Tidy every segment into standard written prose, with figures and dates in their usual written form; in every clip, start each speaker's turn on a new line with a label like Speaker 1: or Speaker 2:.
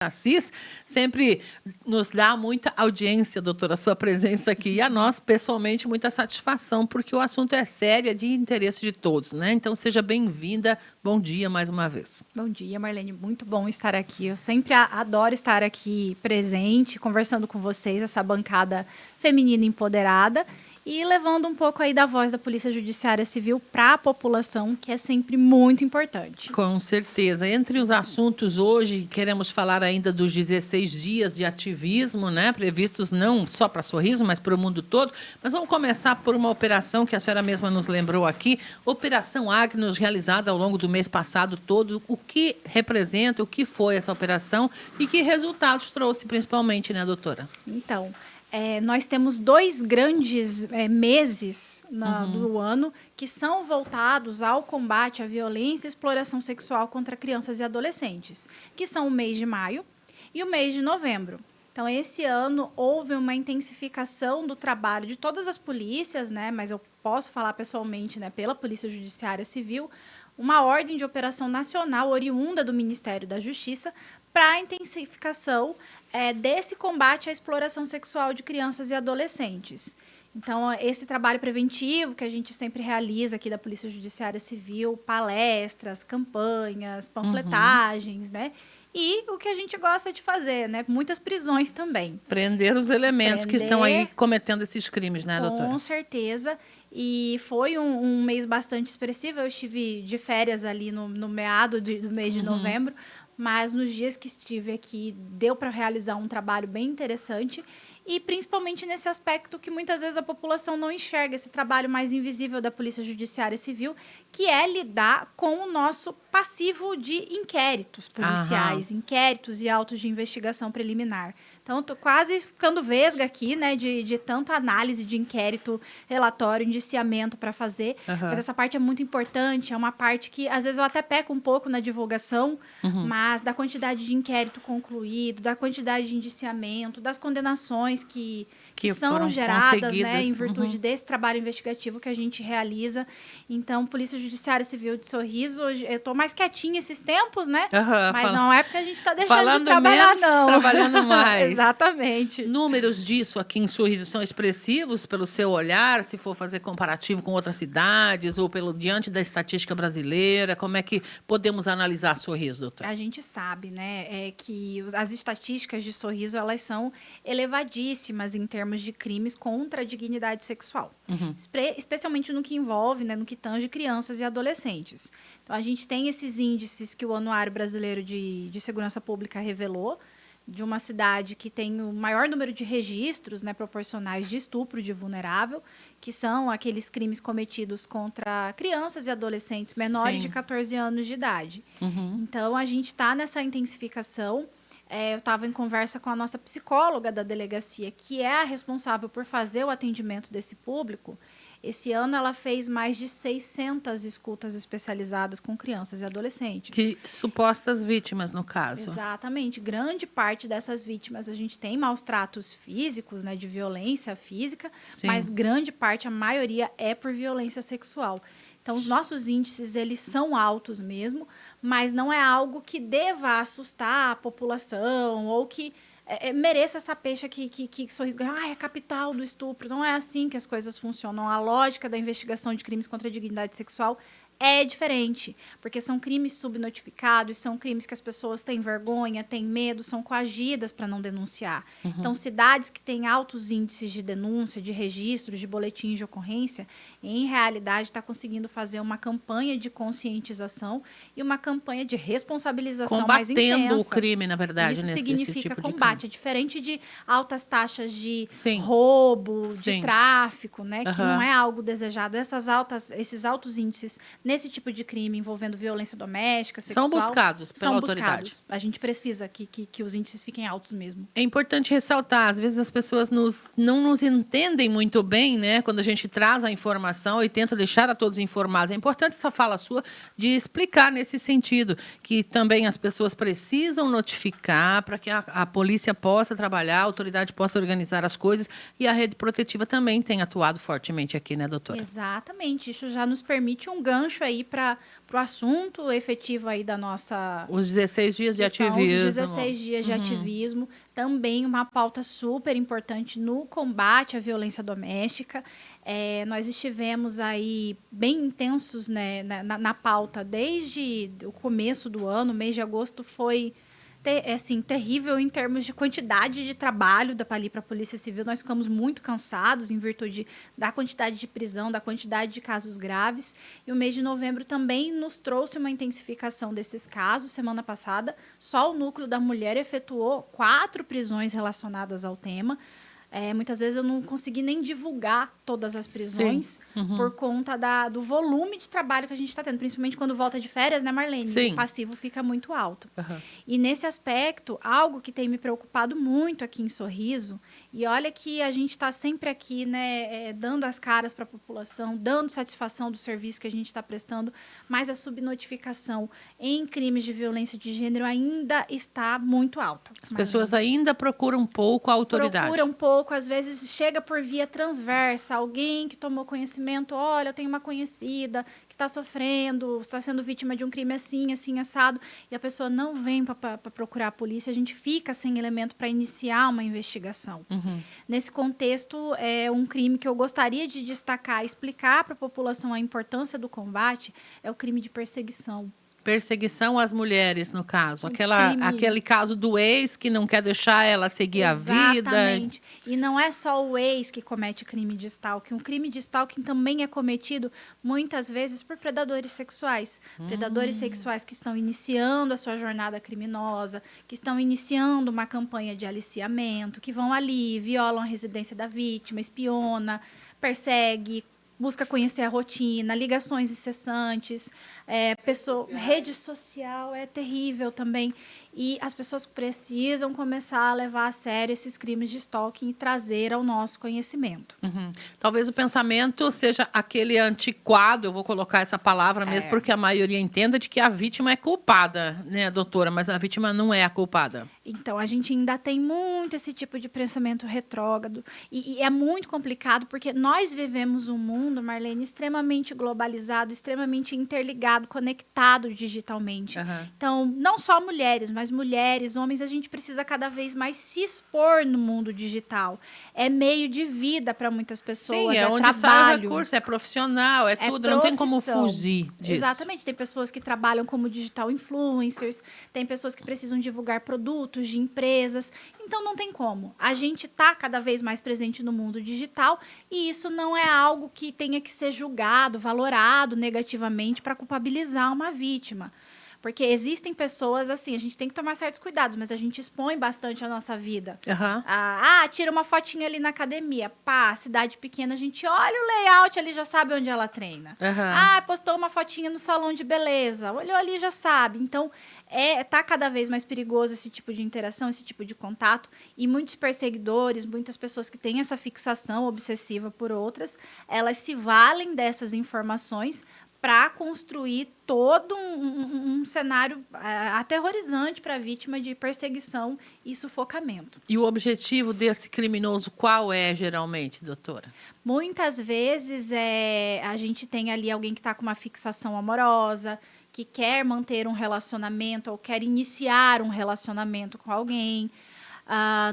Speaker 1: Assis, sempre nos dá muita audiência, doutora, a sua presença aqui. E a nós, pessoalmente, muita satisfação, porque o assunto é sério, é de interesse de todos, né? Então, seja bem-vinda. Bom dia mais uma vez.
Speaker 2: Bom dia, Marlene. Muito bom estar aqui. Eu sempre adoro estar aqui presente, conversando com vocês, essa bancada feminina empoderada. E levando um pouco aí da voz da Polícia Judiciária Civil para a população, que é sempre muito importante.
Speaker 1: Com certeza. Entre os assuntos hoje, queremos falar ainda dos 16 dias de ativismo, né? Previstos não só para Sorriso, mas para o mundo todo. Mas vamos começar por uma operação que a senhora mesma nos lembrou aqui, Operação Agnus, realizada ao longo do mês passado todo. O que representa, o que foi essa operação e que resultados trouxe principalmente, né, doutora?
Speaker 2: Então, nós temos dois grandes meses do ano que são voltados ao combate à violência e exploração sexual contra crianças e adolescentes, que são o mês de maio e o mês de novembro. Então, esse ano houve uma intensificação do trabalho de todas as polícias, né? Mas eu posso falar pessoalmente, né, pela Polícia Judiciária Civil, uma ordem de operação nacional oriunda do Ministério da Justiça para a intensificação desse combate à exploração sexual de crianças e adolescentes. Então, esse trabalho preventivo que a gente sempre realiza aqui da Polícia Judiciária Civil, palestras, campanhas, panfletagens, né? E o que a gente gosta de fazer, né? Muitas prisões também.
Speaker 1: Prender os elementos que estão aí cometendo esses crimes, né, doutora?
Speaker 2: Com certeza. E foi um mês bastante expressivo. Eu estive de férias ali no meado do mês de novembro, mas nos dias que estive aqui, deu para realizar um trabalho bem interessante, e principalmente nesse aspecto que muitas vezes a população não enxerga, esse trabalho mais invisível da Polícia Judiciária Civil, que é lidar com o nosso passivo de inquéritos policiais, inquéritos e autos de investigação preliminar. Então, estou quase ficando vesga aqui, né, de tanto análise de inquérito, relatório, indiciamento para fazer. Mas essa parte é muito importante, é uma parte que, às vezes, eu até peco um pouco na divulgação, mas da quantidade de inquérito concluído, da quantidade de indiciamento, das condenações que são geradas, né, em virtude desse trabalho investigativo que a gente realiza. Então, Polícia Judiciária Civil de Sorriso, eu estou mais quietinha esses tempos, né? Mas não é porque a gente está deixando de trabalhar,
Speaker 1: menos,
Speaker 2: não.
Speaker 1: Trabalhando mais.
Speaker 2: Exatamente.
Speaker 1: Números disso aqui em Sorriso são expressivos pelo seu olhar, se for fazer comparativo com outras cidades ou diante da estatística brasileira? Como é que podemos analisar Sorriso, doutor?
Speaker 2: A gente sabe, né, que as estatísticas de Sorriso, elas são elevadíssimas em termos de crimes contra a dignidade sexual, especialmente no que envolve, né, no que tange crianças e adolescentes. Então, a gente tem esses índices que o Anuário Brasileiro de Segurança Pública revelou, de uma cidade que tem o maior número de registros, né, proporcionais de estupro de vulnerável, que são aqueles crimes cometidos contra crianças e adolescentes menores de 14 anos de idade. Então, a gente está nessa intensificação. Eu estava em conversa com a nossa psicóloga da delegacia, que é a responsável por fazer o atendimento desse público. Esse ano, ela fez mais de 600 escutas especializadas com crianças e adolescentes.
Speaker 1: Que supostas vítimas, no caso.
Speaker 2: Exatamente. Grande parte dessas vítimas, a gente tem maus tratos físicos, né, de violência física, mas grande parte, a maioria, é por violência sexual. Então, os nossos índices, eles são altos mesmo, mas não é algo que deva assustar a população ou que mereça essa pecha que Sorriso ganhou. É a capital do estupro. Não é assim que as coisas funcionam. A lógica da investigação de crimes contra a dignidade sexual é diferente, porque são crimes subnotificados, são crimes que as pessoas têm vergonha, têm medo, são coagidas para não denunciar. Então, cidades que têm altos índices de denúncia, de registros, de boletins de ocorrência, em realidade está conseguindo fazer uma campanha de conscientização e uma campanha de responsabilização mais intensa.
Speaker 1: Combatendo o crime, na verdade.
Speaker 2: Isso
Speaker 1: nesse
Speaker 2: significa
Speaker 1: tipo
Speaker 2: combate. É diferente de altas taxas de roubo, de tráfico, né, que não é algo desejado. Esses altos índices nesse tipo de crime envolvendo violência doméstica, sexual...
Speaker 1: São buscados pela autoridade.
Speaker 2: A gente precisa que os índices fiquem altos mesmo.
Speaker 1: É importante ressaltar, às vezes as pessoas não nos entendem muito bem, né? Quando a gente traz a informação e tenta deixar a todos informados. É importante essa fala sua de explicar nesse sentido, que também as pessoas precisam notificar para que a polícia possa trabalhar, a autoridade possa organizar as coisas, e a rede protetiva também tem atuado fortemente aqui, né, doutora?
Speaker 2: Exatamente. Isso já nos permite um gancho gancho aí para o assunto efetivo aí da nossa...
Speaker 1: Os 16 dias de
Speaker 2: que são
Speaker 1: ativismo.
Speaker 2: Os 16 dias de ativismo, também uma pauta super importante no combate à violência doméstica. Nós estivemos aí bem intensos, né, na pauta desde o começo do ano. O mês de agosto foi terrível em termos de quantidade de trabalho para a Polícia Civil. Nós ficamos muito cansados em virtude da quantidade de prisão, da quantidade de casos graves. E o mês de novembro também nos trouxe uma intensificação desses casos. Semana passada, só o Núcleo da Mulher efetuou 4 prisões relacionadas ao tema. Muitas vezes eu não consegui nem divulgar todas as prisões por conta do volume de trabalho que a gente está tendo, principalmente quando volta de férias, né, Marlene?
Speaker 1: Sim.
Speaker 2: O passivo fica muito alto. E nesse aspecto, algo que tem me preocupado muito aqui em Sorriso, e olha que a gente está sempre aqui, né, dando as caras para a população, dando satisfação do serviço que a gente está prestando, mas a subnotificação em crimes de violência de gênero ainda está muito alta.
Speaker 1: As pessoas ainda procuram um pouco a autoridade.
Speaker 2: Procuram um pouco, às vezes chega por via transversa, alguém que tomou conhecimento, olha, eu tenho uma conhecida que está sofrendo, está sendo vítima de um crime assim, assim, assado, e a pessoa não vem para procurar a polícia, a gente fica sem elemento para iniciar uma investigação. Nesse contexto, é um crime que eu gostaria de destacar, explicar para a população a importância do combate, é o crime de perseguição.
Speaker 1: Perseguição às mulheres, no caso. Aquele caso do ex que não quer deixar ela seguir a vida.
Speaker 2: Exatamente. E não é só o ex que comete crime de stalking. Um crime de stalking também é cometido, muitas vezes, por predadores sexuais. Predadores sexuais que estão iniciando a sua jornada criminosa, que estão iniciando uma campanha de aliciamento, que vão ali, violam a residência da vítima, espiona, persegue, busca conhecer a rotina, ligações incessantes, rede social é terrível também. E as pessoas precisam começar a levar a sério esses crimes de stalking e trazer ao nosso conhecimento.
Speaker 1: Talvez o pensamento seja aquele antiquado, eu vou colocar essa palavra mesmo, porque a maioria entenda de que a vítima é culpada, né, doutora? Mas a vítima não é a culpada.
Speaker 2: Então, a gente ainda tem muito esse tipo de pensamento retrógrado. E é muito complicado, porque nós vivemos um mundo, Marlene, extremamente globalizado, extremamente interligado, conectado digitalmente. Então, não só mulheres, mas mulheres, homens, a gente precisa cada vez mais se expor no mundo digital. É meio de vida para muitas pessoas.
Speaker 1: Sim, onde sai o recurso, é profissional, é tudo, não tem como fugir disso.
Speaker 2: Exatamente, tem pessoas que trabalham como digital influencers, tem pessoas que precisam divulgar produtos de empresas, então não tem como. A gente está cada vez mais presente no mundo digital e isso não é algo que tenha que ser julgado, valorado negativamente para culpabilizar uma vítima. Porque existem pessoas, assim, a gente tem que tomar certos cuidados, mas a gente expõe bastante a nossa vida. Tira uma fotinha ali na academia. Pá, cidade pequena, a gente olha o layout ali, já sabe onde ela treina. Postou uma fotinha no salão de beleza. Olhou ali, já sabe. Então, tá cada vez mais perigoso esse tipo de interação, esse tipo de contato. E muitos perseguidores, muitas pessoas que têm essa fixação obsessiva por outras, elas se valem dessas informações para construir todo um cenário aterrorizante para a vítima de perseguição e sufocamento.
Speaker 1: E o objetivo desse criminoso qual é, geralmente, doutora?
Speaker 2: Muitas vezes a gente tem ali alguém que está com uma fixação amorosa, que quer manter um relacionamento ou quer iniciar um relacionamento com alguém.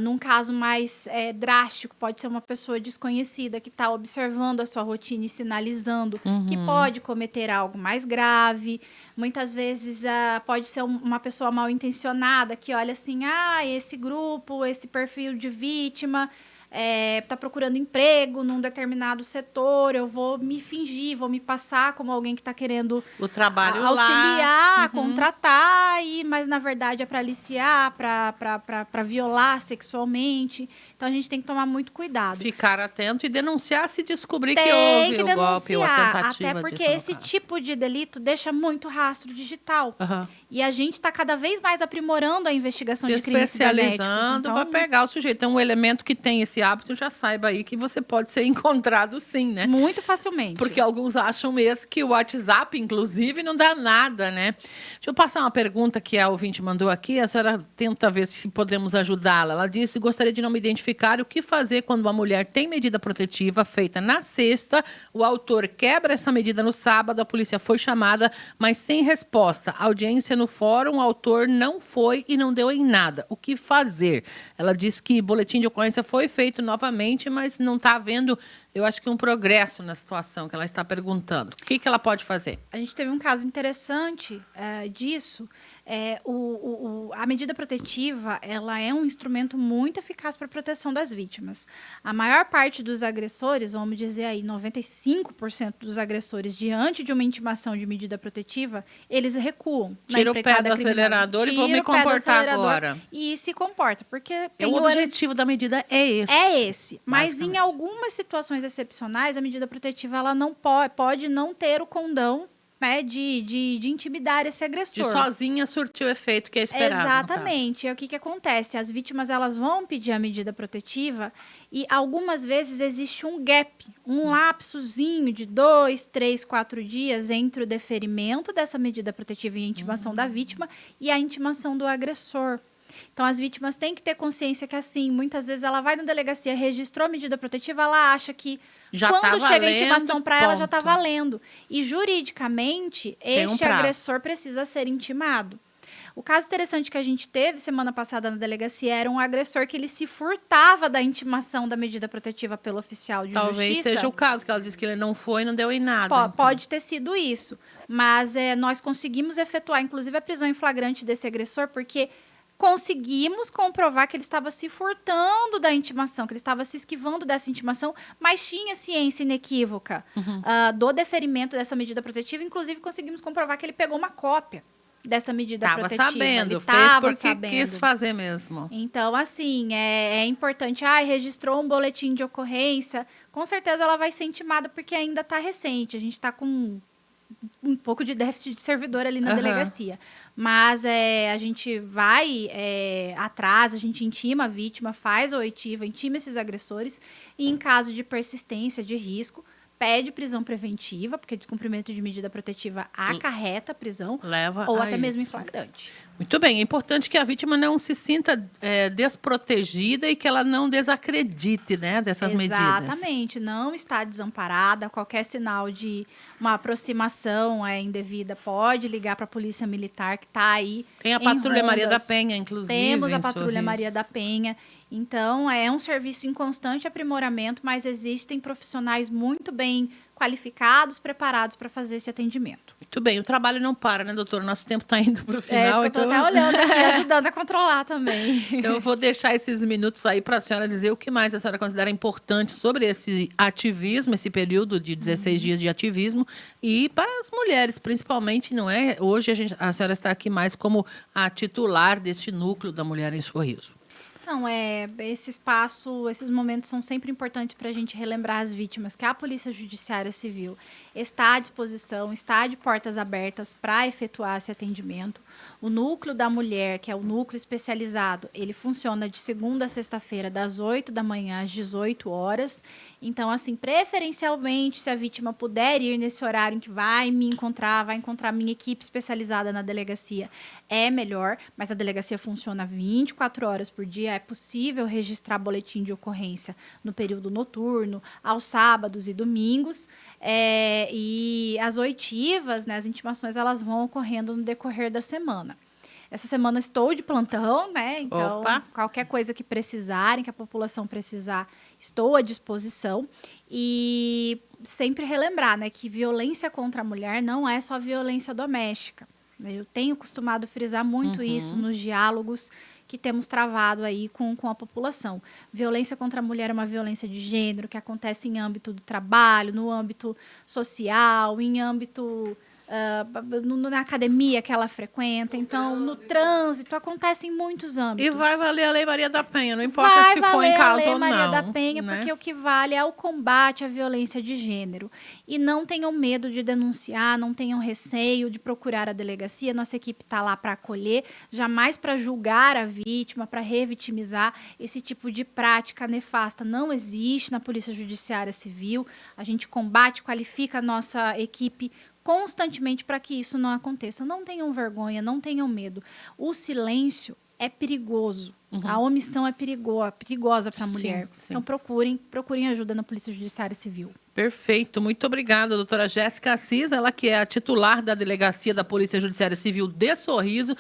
Speaker 2: Num caso mais drástico, pode ser uma pessoa desconhecida que está observando a sua rotina e sinalizando que pode cometer algo mais grave. Muitas vezes pode ser uma pessoa mal intencionada que olha assim, esse grupo, esse perfil de vítima está procurando emprego num determinado setor, eu vou me fingir, vou me passar como alguém que está querendo
Speaker 1: o trabalho
Speaker 2: auxiliar, contratar, mas na verdade é para aliciar, para violar sexualmente. Então a gente tem que tomar muito cuidado.
Speaker 1: Ficar atento e denunciar se descobrir que houve o golpe ou a tentativa.
Speaker 2: Até porque esse tipo de delito deixa muito rastro digital. E a gente está cada vez mais aprimorando a investigação de crimes cibernéticos.
Speaker 1: Se especializando para pegar o sujeito. Então, um elemento que tem esse hábito, já saiba aí que você pode ser encontrado sim, né?
Speaker 2: Muito facilmente.
Speaker 1: Porque alguns acham mesmo que o WhatsApp, inclusive, não dá nada, né? Deixa eu passar uma pergunta que a ouvinte mandou aqui. A senhora tenta ver se podemos ajudá-la. Ela disse, gostaria de não me identificar. O que fazer quando uma mulher tem medida protetiva feita na sexta, o autor quebra essa medida no sábado, a polícia foi chamada, mas sem resposta. A audiência no fórum, o autor não foi e não deu em nada. O que fazer? Ela disse que boletim de ocorrência foi feito novamente, mas não está havendo, eu acho que um progresso na situação que ela está perguntando. O que ela pode fazer?
Speaker 2: A gente teve um caso interessante disso. A medida protetiva, ela é um instrumento muito eficaz para a proteção das vítimas. A maior parte dos agressores, vamos dizer aí, 95% dos agressores, diante de uma intimação de medida protetiva, eles recuam.
Speaker 1: Tira o pé do acelerador e vou me comportar agora.
Speaker 2: E se comporta, porque
Speaker 1: o objetivo da medida é esse.
Speaker 2: É esse. Mas em algumas situações excepcionais, a medida protetiva ela não pode não ter o condão, né, de intimidar esse agressor.
Speaker 1: De sozinha surtir o efeito que é esperado.
Speaker 2: Exatamente. O que acontece? As vítimas elas vão pedir a medida protetiva e algumas vezes existe um gap, um lapsozinho de 2, 3, 4 dias entre o deferimento dessa medida protetiva e a intimação da vítima e a intimação do agressor. Então, as vítimas têm que ter consciência que, assim, muitas vezes ela vai na delegacia, registrou a medida protetiva, ela acha que
Speaker 1: já
Speaker 2: quando
Speaker 1: tá
Speaker 2: chega a intimação para ela, já está
Speaker 1: ponto.
Speaker 2: valendo. E, juridicamente, este agressor precisa ser intimado. O caso interessante que a gente teve semana passada na delegacia era um agressor que ele se furtava da intimação da medida protetiva pelo oficial de justiça.
Speaker 1: Talvez seja o caso, que ela disse que ele não foi e não deu em nada.
Speaker 2: Pode ter sido isso. Mas nós conseguimos efetuar, inclusive, a prisão em flagrante desse agressor, porque conseguimos comprovar que ele estava se furtando da intimação, que ele estava se esquivando dessa intimação, mas tinha ciência inequívoca do deferimento dessa medida protetiva. Inclusive, conseguimos comprovar que ele pegou uma cópia dessa medida protetiva.
Speaker 1: Ele fez porque quis fazer mesmo.
Speaker 2: Então, assim, é importante. Registrou um boletim de ocorrência. Com certeza ela vai ser intimada porque ainda está recente. A gente está com um pouco de déficit de servidor ali na delegacia. Mas a gente vai atrás, a gente intima a vítima, faz a oitiva, intima esses agressores e, em caso de persistência de risco, pede prisão preventiva, porque descumprimento de medida protetiva acarreta prisão, ou até mesmo em flagrante.
Speaker 1: Muito bem, é importante que a vítima não se sinta desprotegida e que ela não desacredite, né, dessas medidas.
Speaker 2: Exatamente, não está desamparada, qualquer sinal de uma aproximação indevida pode ligar para a Polícia Militar, que está aí.
Speaker 1: Tem a Patrulha Maria da Penha, inclusive.
Speaker 2: Temos a Patrulha Maria da Penha. Então, é um serviço em constante aprimoramento, mas existem profissionais muito bem qualificados, preparados para fazer esse atendimento.
Speaker 1: Muito bem, o trabalho não para, né, doutora? Nosso tempo está indo para o final.
Speaker 2: Eu estou até olhando aqui, ajudando a controlar também.
Speaker 1: Então, eu vou deixar esses minutos aí para a senhora dizer o que mais a senhora considera importante sobre esse ativismo, esse período de 16 dias de ativismo, e para as mulheres, principalmente, não é? Hoje a senhora está aqui mais como a titular deste núcleo da Mulher em Sorriso.
Speaker 2: Não, esse espaço, esses momentos são sempre importantes para a gente relembrar as vítimas que a Polícia Judiciária Civil está à disposição, está de portas abertas para efetuar esse atendimento. O núcleo da mulher, que é o núcleo especializado, ele funciona de segunda a sexta-feira, das 8 da manhã às 18 horas. Então, assim, preferencialmente, se a vítima puder ir nesse horário em que vai encontrar minha equipe especializada na delegacia, é melhor. Mas a delegacia funciona 24 horas por dia. É possível registrar boletim de ocorrência no período noturno, aos sábados e domingos. E as oitivas, né, as intimações, elas vão ocorrendo no decorrer da semana. Essa semana estou de plantão, né? Então, qualquer coisa que precisarem, que a população precisar, estou à disposição. E sempre relembrar, né, que violência contra a mulher não é só violência doméstica. Eu tenho costumado frisar muito isso nos diálogos que temos travado aí com a população. Violência contra a mulher é uma violência de gênero que acontece em âmbito do trabalho, no âmbito social, em âmbito na academia que ela frequenta. Então, no trânsito, acontece em muitos âmbitos.
Speaker 1: E vai valer a Lei Maria da Penha, não importa se for em casa ou não.
Speaker 2: Vai valer a Lei Maria da Penha,
Speaker 1: né?
Speaker 2: porque o que vale é o combate à violência de gênero. E não tenham medo de denunciar, não tenham receio de procurar a delegacia. Nossa equipe está lá para acolher, jamais para julgar a vítima, para revitimizar. Esse tipo de prática nefasta não existe na Polícia Judiciária Civil. A gente combate, qualifica a nossa equipe constantemente para que isso não aconteça. Não tenham vergonha, não tenham medo. O silêncio é perigoso. A omissão é perigosa para a mulher.
Speaker 1: Sim.
Speaker 2: Então, procurem ajuda na Polícia Judiciária Civil.
Speaker 1: Perfeito, muito obrigada, doutora Jéssica Assis, ela que é a titular da Delegacia da Polícia Judiciária Civil de Sorriso,